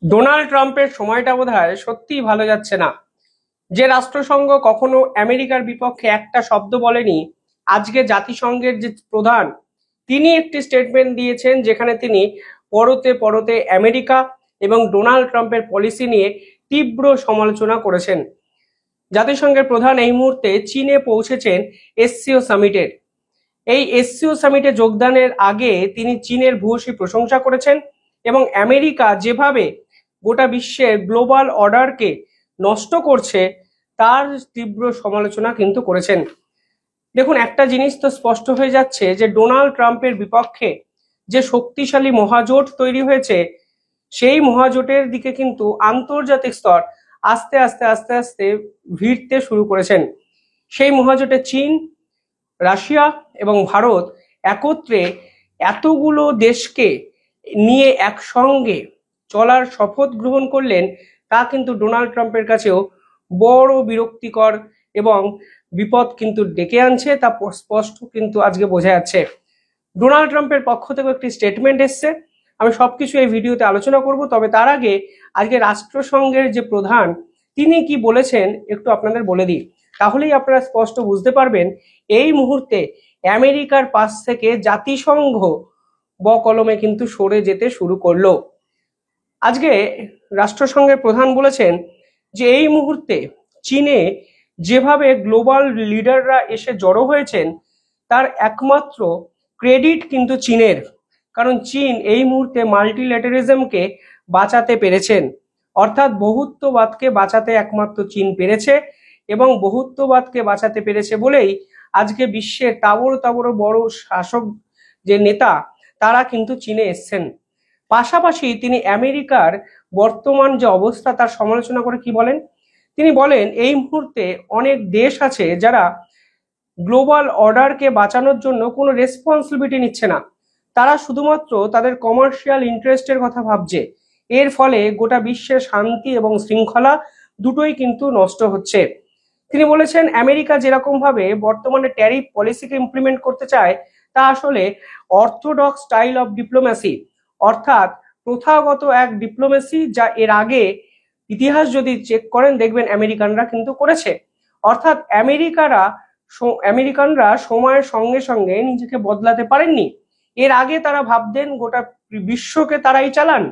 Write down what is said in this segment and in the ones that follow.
Donald ট্রাম্পের সময়টা বোধহয় সত্যিই ভালো যাচ্ছে না। যে রাষ্ট্রসংঘ কখনো আমেরিকার বিপক্ষে একটা শব্দ বলেনি, আজকে জাতিসংঘের যে প্রধান তিনি একটি স্টেটমেন্ট দিয়েছেন যেখানে তিনি পরতে পরতে আমেরিকা এবং ডোনাল্ড ট্রাম্পের পলিসি নিয়ে তীব্র সমালোচনা করেছেন। জাতিসংঘের প্রধান এই মুহূর্তে চীনে পৌঁছেছেন এসসিও সামিটের। এই এসসিও সামিটে যোগদানের আগে তিনি চীনের ভূয়সী প্রশংসা করেছেন এবং আমেরিকা যেভাবে গোটা বিশ্বের গ্লোবাল অর্ডারকে নষ্ট করছে তার তীব্র সমালোচনা কিন্তু করেছেন। দেখুন, একটা জিনিস তো স্পষ্ট হয়ে যাচ্ছে যে ডোনাল্ড ট্রাম্পের বিপক্ষে যে শক্তিশালী মহাজোট তৈরি হয়েছে, সেই মহাজোটের দিকে কিন্তু আন্তর্জাতিক স্তর আস্তে আস্তে আস্তে আস্তে ভিড়তে শুরু করেছেন। সেই মহাজোটে চীন, রাশিয়া এবং ভারত একত্রে এতগুলো দেশকে নিয়ে একসঙ্গে চলার শপথ গ্রহণ করলেন, তা কিন্তু ডোনাল্ড ট্রাম্পের কাছেও বড় বিরক্তিকর এবং বিপদ কিন্তু ডেকে আনছে, তা স্পষ্ট কিন্তু আজকে বোঝা যাচ্ছে। ডোনাল্ড ট্রাম্পের পক্ষ থেকে একটি স্টেটমেন্ট এসছে, আমি সবকিছু এই ভিডিওতে আলোচনা করব। তবে তার আগে আজকে রাষ্ট্রসংঘের যে প্রধান তিনি কি বলেছেন একটু আপনাদের বলে দিই, তাহলেই আপনারা স্পষ্ট বুঝতে পারবেন এই মুহূর্তে আমেরিকার পাশ থেকে জাতিসংঘ বকলমে কিন্তু সরে যেতে শুরু করলো। আজকে রাষ্ট্রসংঘের প্রধান বলেছেন যে এই মুহূর্তে চীনে যেভাবে গ্লোবাল লিডাররা এসে জড়ো হয়েছেন তার একমাত্র ক্রেডিট কিন্তু চীনের, কারণ চীন এই মুহূর্তে মাল্টিল্যাটারিজমকে বাঁচাতে পেরেছেন, অর্থাৎ বহুত্ববাদকে বাঁচাতে একমাত্র চীন পেরেছে এবং বহুত্ববাদকে বাঁচাতে পেরেছে বলেই আজকে বিশ্বের তাবড় তাবড় বড় শাসক যে নেতা তারা কিন্তু চীনে এসছেন। পাশাপাশি তিনি আমেরিকার বর্তমান যে অবস্থা তার সমালোচনা করে কি বলেন, তিনি বলেন এই মুহূর্তে অনেক দেশ আছে যারা গ্লোবাল অর্ডারকে বাঁচানোর জন্য কোনো রেসপন্সিবিলিটি নিচ্ছে না, তারা শুধুমাত্র তাদের কমার্শিয়াল ইন্টারেস্টের কথা ভাবছে। এর ফলে গোটা বিশ্বের শান্তি এবং শৃঙ্খলা দুটোই কিন্তু নষ্ট হচ্ছে। তিনি বলেছেন আমেরিকা যেরকম ভাবে বর্তমানে ট্যারিফ পলিসিকে ইমপ্লিমেন্ট করতে চায় তা আসলে অর্থোডক্স স্টাইল অফ ডিপ্লোম্যাসি, অর্থাৎ প্রথাগত এক ডিপ্লোমেসি যা এর আগে ইতিহাস যদি চেক করেন দেখবেন আমেরিকানরা কিন্তু করেছে। অর্থাৎ আমেরিকানরা সময়ের সঙ্গে সঙ্গে নিজেকে বদলাতে পারেননি। এর আগে তারা ভাবতেন গোটা বিশ্বকে তারাই চালান,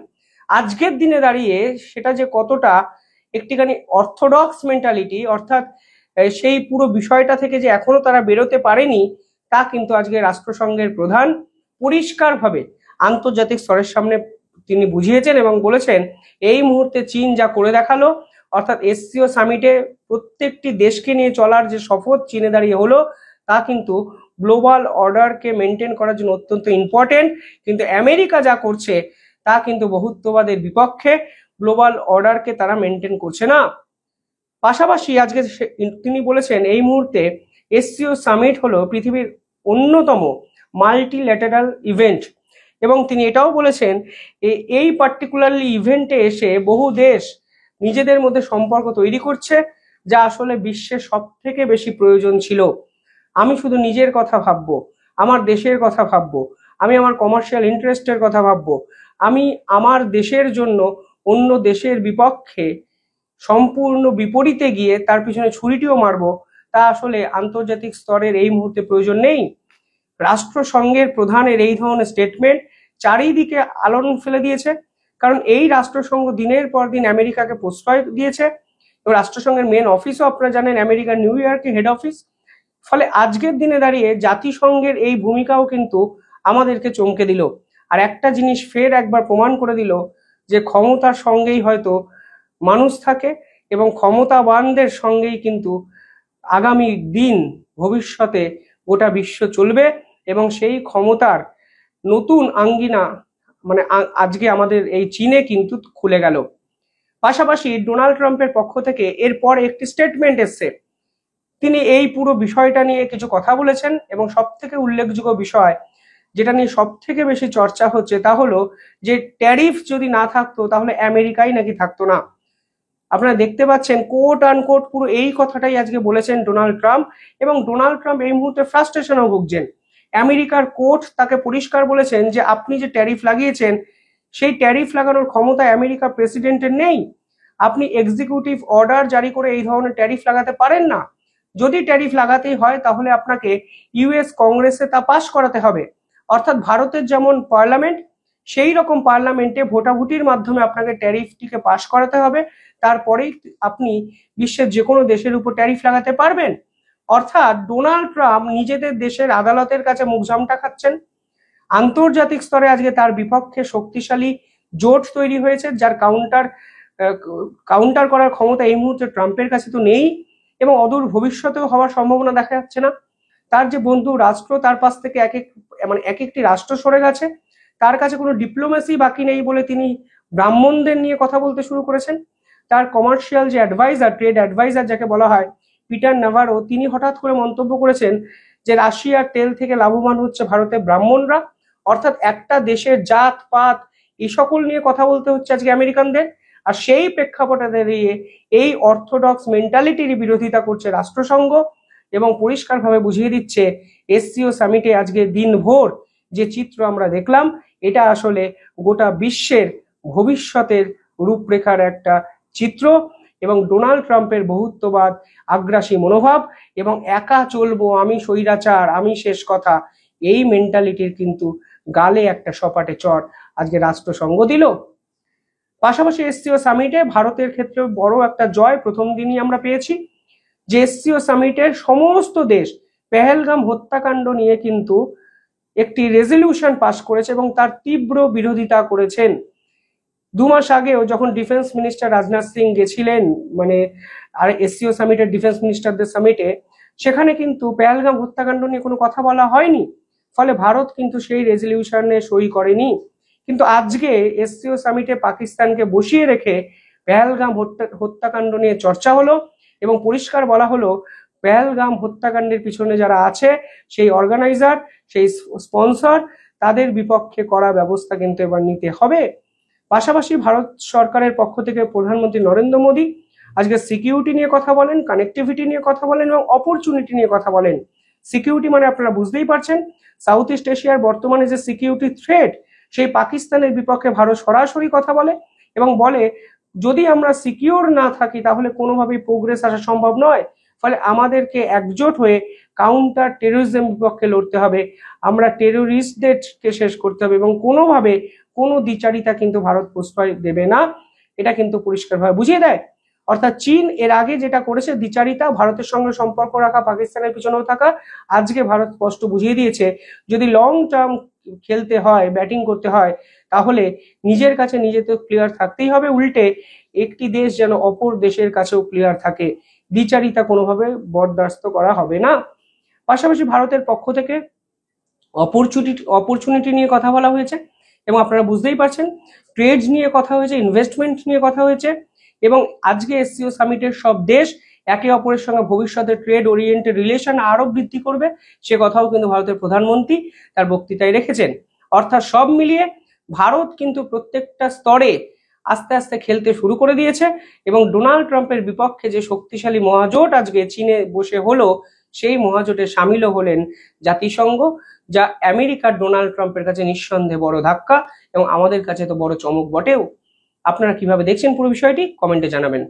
আজকের দিনে দাঁড়িয়ে সেটা যে কতটা একটিখানি অর্থোডক্স মেন্টালিটি, অর্থাৎ সেই পুরো বিষয়টা থেকে যে এখনো তারা বেরোতে পারেনি, তা কিন্তু আজকে রাষ্ট্রসংঘের প্রধান পরিষ্কারভাবে আন্তর্জাতিক স্তরের সামনে তিনি বুঝিয়েছেন এবং বলেছেন এই মুহূর্তে চীন যা করে দেখালো, অর্থাৎ এসসিও সামিটে প্রত্যেকটি দেশকে নিয়ে চলার যে শপথ চীনে দাঁড়িয়ে হলো, তা কিন্তু গ্লোবাল অর্ডারকে মেনটেন করার জন্য অত্যন্ত ইম্পর্টেন্ট। কিন্তু আমেরিকা যা করছে তা কিন্তু বহুত্ববাদের বিপক্ষে, গ্লোবাল অর্ডারকে তারা মেনটেন করছে না। পাশাপাশি আজকে তিনি বলেছেন এই মুহূর্তে এসসিও সামিট হলো পৃথিবীর অন্যতম মাল্টিল্যাটারাল ইভেন্ট এবং তিনি এটাও বলেছেন এই পার্টিকুলারলি ইভেন্টে এসে বহু দেশ নিজেদের মধ্যে সম্পর্ক তৈরি করছে, যা আসলে বিশ্বের সব থেকে বেশি প্রয়োজন ছিল। আমি শুধু নিজের কথা ভাববো, আমার দেশের কথা ভাববো, আমি আমার কমার্শিয়াল ইন্টারেস্টের কথা ভাববো, আমি আমার দেশের জন্য অন্য দেশের বিপক্ষে সম্পূর্ণ বিপরীতে গিয়ে তার পিছনে ছুরিটিও মারবো, তা আসলে আন্তর্জাতিক স্তরের এই মুহূর্তে প্রয়োজন নেই। রাষ্ট্রসংঘের প্রধানের এই ধরনের স্টেটমেন্ট চারিদিকে আলোড়ন ফেলে দিয়েছে, কারণ এই রাষ্ট্রসংঘ দিনের পর দিন আমেরিকাকে প্রশ্রয় দিয়েছে এবং রাষ্ট্রসংঘের মেন অফিসও আপনারা জানেন আমেরিকার নিউ ইয়র্কে হেড অফিস। ফলে আজকের দিনে দাঁড়িয়ে জাতিসংঘের এই ভূমিকাও কিন্তু আমাদেরকে চমকে দিল, আর একটা জিনিস ফের একবার প্রমাণ করে দিল যে ক্ষমতার সঙ্গেই হয়তো মানুষ থাকে এবং ক্ষমতাবানদের সঙ্গেই কিন্তু আগামী দিন ভবিষ্যতে গোটা বিশ্ব চলবে এবং সেই ক্ষমতার নতুন আঙ্গিনা মানে আজকে আমাদের এই চীনে কিন্তু খুলে গেল। পাশাপাশি ডোনাল্ড ট্রাম্পের পক্ষ থেকে এরপর একটি স্টেটমেন্ট এসছে, তিনি এই পুরো বিষয়টা নিয়ে কিছু কথা বলেছেন এবং সব থেকে উল্লেখযোগ্য বিষয় যেটা নিয়ে সব থেকে বেশি চর্চা হচ্ছে তা হলো যে ট্যারিফ যদি না থাকতো তাহলে আমেরিকাই নাকি থাকতো না। আপনারা দেখতে পাচ্ছেন কোট আনকোট পুরো এই কথাটাই আজকে বলেছেন ডোনাল্ড ট্রাম্প এবং ডোনাল্ড ট্রাম্প এই মুহূর্তে ফ্রাস্ট্রেশনেও ভুগছেন। আমেরিকার কোর্ট তাকে পরিষ্কার বলেছেন যে আপনি যে ট্যারিফ লাগিয়েছেন সেই ট্যারিফ লাগানোর ক্ষমতা আমেরিকা প্রেসিডেন্টের নেই। আপনি এক্সিকিউটিভ অর্ডার জারি করে এই ধরনের ট্যারিফ লাগাতে পারেন না। যদি ট্যারিফ লাগাতেই হয় তাহলে আপনাকে ইউএস কংগ্রেসে তা পাশ করাতে হবে। অর্থাৎ ভারতের যেমন পার্লামেন্ট, সেই রকম পার্লামেন্টে ভোটাভুটির মাধ্যমে আপনাকে ট্যারিফটিকে পাশ করাতে হবে, তারপরেই আপনি বিশ্বের যে কোনো দেশের উপর ট্যারিফ লাগাতে পারবেন। অর্থাৎ ডোনাল্ড ট্রাম্প নিজেদের দেশের আদালতের কাছে মুখঝামটা খাচ্ছেন। আন্তর্জাতিক স্তরে আজকে তার বিপক্ষে শক্তিশালী জোট তৈরি হয়েছে, যার কাউন্টার করার ক্ষমতা এই মুহূর্তে ট্রাম্পের কাছে তো নেই, এবং অদূর ভবিষ্যতেও হওয়ার সম্ভাবনা দেখা যাচ্ছে না। তার যে বন্ধু রাষ্ট্র, তার পাশ থেকে এক একটি রাষ্ট্র সরে গেছে। তার কাছে কোনো ডিপ্লোমেসি বাকি নেই বলে তিনি ব্রাহ্মণদের নিয়ে কথা বলতে শুরু করেছেন। তার কমার্শিয়াল যে অ্যাডভাইজার, ট্রেড অ্যাডভাইজার যাকে বলা হয়, পিটার নাভারো, তিনি হঠাৎ করে মন্তব্য করেছেন যে রাশিয়ার তেল থেকে লাভবান হচ্ছে ভারতের ব্রাহ্মণরা। অর্থাৎ একটা দেশের জাত পাত এই সকল নিয়ে কথা বলতে হচ্ছে আজকে আমেরিকানদের। আর সেই প্রেক্ষাপটে দাঁড়িয়ে এই অর্থোডক্স মেন্টালিটির বিরোধিতা করছে রাষ্ট্রসংঘ, এবং পরিষ্কারভাবে বুঝিয়ে দিচ্ছে এসসিও সামিটে আজকে দিনভর যে চিত্র আমরা দেখলাম, এটা আসলে গোটা বিশ্বের ভবিষ্যতের রূপরেখার একটা চিত্র। এবং ডোনাল্ড ট্রাম্পের বহুত্ববাদ, আগ্রাসী মনোভাব এবং একা চলবো, আমি স্বৈরাচার, আমি শেষ কথা, এই মেন্টালিটির কিন্তু গালে একটা সপাটে চড় আজকে রাষ্ট্রসংঘ দিল। পাশাপাশি এসসিও সামিটে ভারতের ক্ষেত্রে বড় একটা জয় প্রথম দিনই আমরা পেয়েছি, যে এসসিও সামিটের সমস্ত দেশ পেহেলগাম হত্যাকাণ্ড নিয়ে কিন্তু একটি রেজলিউশন পাস করেছে এবং তার তীব্র বিরোধিতা করেছেন। 2 মাস আগেও যখন ডিফেন্স মিনিস্টার রাজনাথ সিং গেছিলেন আর এসসিও সামিটের ডিফেন্স মিনিস্টারদের সামিটে, সেখানে কিন্তু পেহেলগাম হত্যাকাণ্ড নিয়ে কোনো কথা বলা হয়নি, ফলে ভারত কিন্তু সেই রেজলিউশনে সই করেনি। কিন্তু আজকে এসসিও সামিটে পাকিস্তানকে বসিয়ে রেখে পেহেলগাম হত্যাকাণ্ড নিয়ে চর্চা হলো, এবং পরিষ্কার বলা হলো পেহেলগাম হত্যাকাণ্ডের পিছনে যারা আছে, সেই অর্গানাইজার, সেই স্পন্সর, তাদের বিপক্ষে কড়া ব্যবস্থা কিন্তু এবার নিতে হবে। পাশাপাশি ভারত সরকারের পক্ষ থেকে প্রধানমন্ত্রী নরেন্দ্র মোদী আজকে সিকিউরিটি নিয়ে কথা বলেন, কানেক্টিভিটি নিয়ে কথা বলেন এবং অপরচুনিটি নিয়ে কথা বলেন। সিকিউরিটি মানে আপনারা বুঝতেই পারছেন, সাউথ ইস্ট এশিয়ার বর্তমানে যে সিকিউরিটি থ্রেট, সেই পাকিস্তানের বিপক্ষে ভারত সরাসরি কথা বলে এবং বলে যদি আমরা সিকিউর না থাকি তাহলে কোনোভাবেই প্রোগ্রেস আসা সম্ভব নয়, ফলে আমাদেরকে একজোট হয়ে কাউন্টার টেরোরিজম বিপক্ষে লড়তে হবে, আমরা টেরোরিস্টদেরকে শেষ করতে হবে, এবং কোনোভাবে কোনো দ্বিচারিতা কিন্তু ভারত প্রশ্রয় দেবে না, এটা কিন্তু পরিষ্কারভাবে বুঝিয়ে দেয়। অর্থাৎ চীন এর আগে যেটা করেছে দ্বিচারিতা, ভারতের সঙ্গে সম্পর্ক রাখা, পাকিস্তানের পিছনেও থাকা, আজকে ভারত স্পষ্ট বুঝিয়ে দিয়েছে যদি লং টার্ম খেলতে হয়, ব্যাটিং করতে হয়, তাহলে নিজের কাছে নিজে তো ক্লিয়ার থাকতেই হবে, উল্টে একটি দেশ যেন অপর দেশের কাছেও ক্লিয়ার থাকে, দ্বিচারিতা কোনোভাবে বরদাস্ত করা হবে না। পাশাপাশি ভারতের পক্ষ থেকে অপরচুনিটি নিয়ে কথা বলা হয়েছে, এবং আপনারা বুঝতেই পারছেন ট্রেড নিয়ে কথা হয়েছে, ইনভেস্টমেন্ট নিয়ে কথা হয়েছে, এবং আজকে এসসিও সামিটের সব দেশ একে অপরের সঙ্গে ভবিষ্যতে ট্রেড ওরিয়েন্টেড রিলেশন আরো বৃদ্ধি করবে, সে কথাও কিন্তু ভারতের প্রধানমন্ত্রী তার বক্তৃতায় রেখেছেন। অর্থাৎ সব মিলিয়ে ভারত কিন্তু প্রত্যেকটা স্তরে আস্তে আস্তে খেলতে শুরু করে দিয়েছে, এবং ডোনাল্ড ট্রাম্পের বিপক্ষে যে শক্তিশালী মহাজোট আজকে চীনে বসে হলো, সেই মহাজোটে সামিলও হলেন জাতিসংঘ, যা আমেরিকার ডোনাল্ড ট্রাম্পের কাছে নিঃসন্দেহে বড় ধাক্কা, এবং আমাদের কাছে তো বড় চমক বটেও। আপনারা কিভাবে দেখছেন পুরো বিষয়টি কমেন্টে জানাবেন।